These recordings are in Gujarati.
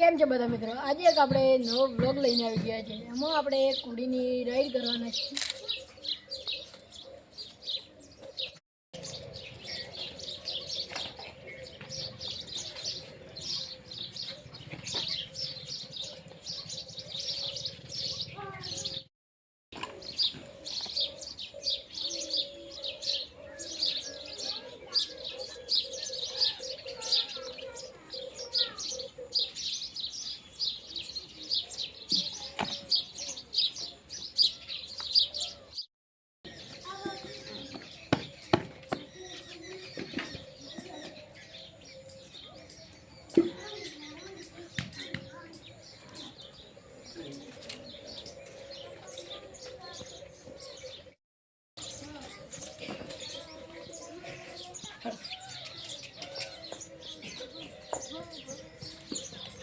કેમ છે બધા મિત્રો? આજે એક આપણે નવો વ્લોગ લઈને આવી ગયા છે. એમાં આપણે એક ઘોડીની રાઈડ કરવાના છે.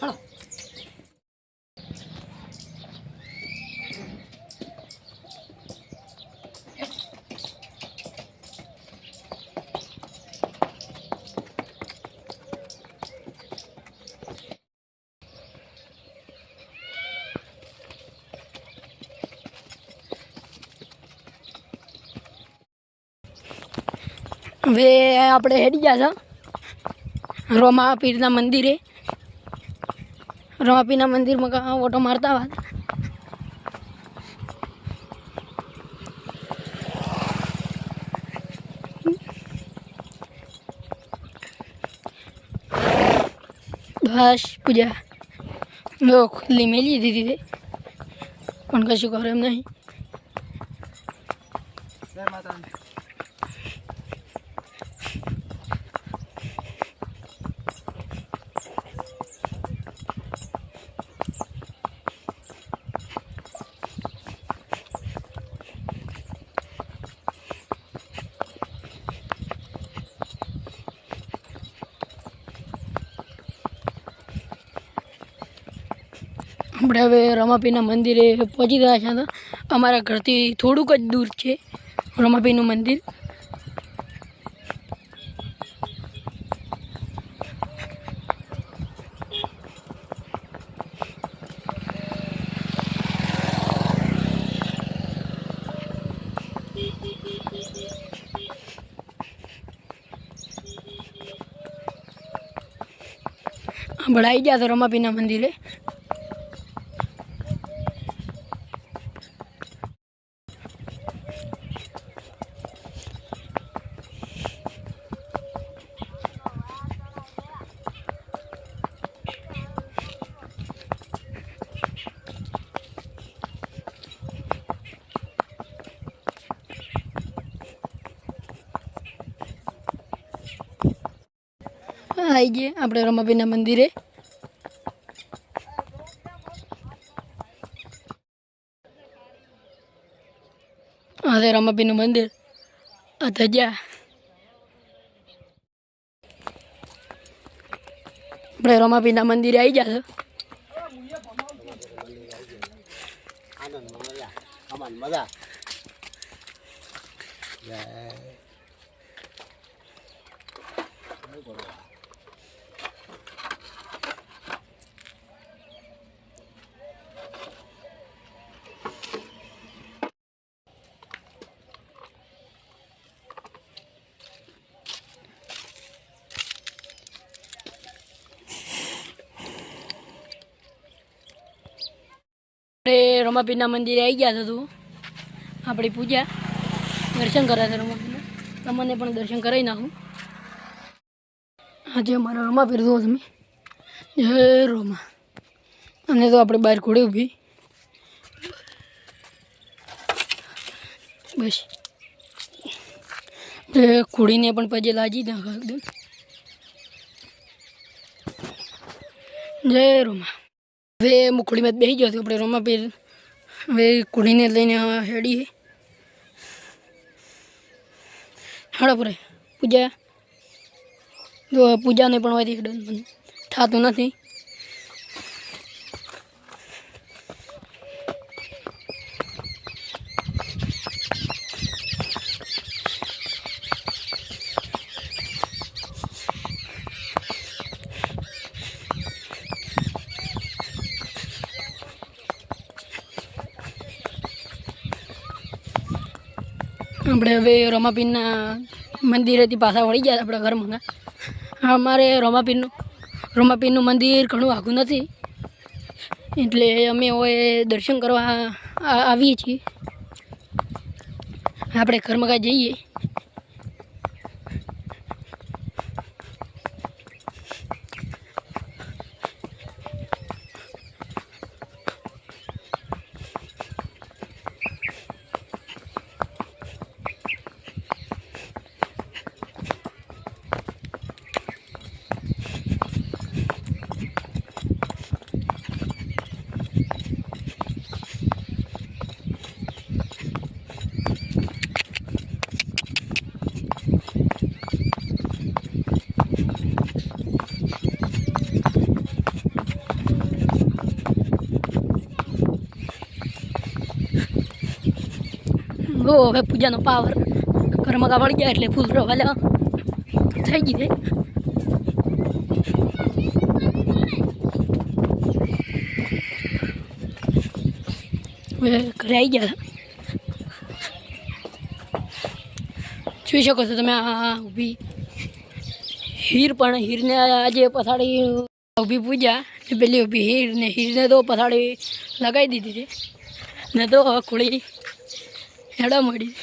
હાલો. હવે આપણે હેડી ગયા છે રમાપીરના મંદિરે. રમાપીરના મંદિરમાં ઓટો મારતા વાત બસ પૂજા જો ખુલ્લી મેલી દીધી પણ કશું કરે એમ નહીં. આપણે હવે રમાપીના મંદિરે પહોંચી ગયા છે. અમારા ઘરથી થોડુંક જ દૂર છે રમાપીનું મંદિર. આપણે આવી ગયા તો રમાપીના મંદિરે. આવી ગયે આપણે રમાપીના મંદિરે. આ છે રમાપીનું મંદિર. આ ધજા આપણે રમાપીના મંદિરે આવી ગયા છે. આપણે રમાપીરના મંદિરે આવી ગયા હતા. તું આપણી પૂજા દર્શન કર્યા હતા રમાપીના. તમને પણ દર્શન કરાવી નાખું. આજે અમારા રમાપીર જુઓ તમે. જય રોમા. અને તો આપણે બહાર ઘોડે ઊભી. બસ ઘોડીને પણ પજે લાજી નાખો એકદમ. જય રોમા. હવે મુખડીમાં બેસી ગયો હતો આપણે રમાપીર. હવે ઘોડીને લઈને હેડીએ. હાડા પૂરે પૂજા જો પૂજાને પણ હોય થતું નથી. આપણે હવે રમાપીરના મંદિરેથી પાછા વળી ગયા આપણા ઘરમાં. અમારે રમાપીરનું મંદિર ઘણું આઘું નથી, એટલે અમે હવે દર્શન કરવા આવીએ છીએ. આપણે ઘરમાં કાંઈ જઈએ. હવે પૂજાનો પાવર ઘરમાં વળી ગયા એટલે ફૂલ રવાલા થઈ ગઈ છે. હવે ઘરે આવી ગયા. જોઈ શકો છો તમે આ ઊભી હીર, પણ હીરને આજે પછાડી ઊભી પૂજા પેલી ઊભી હીરને તો પછાડી લગાવી દીધી છે ને તો ખોળી હેડા મળી.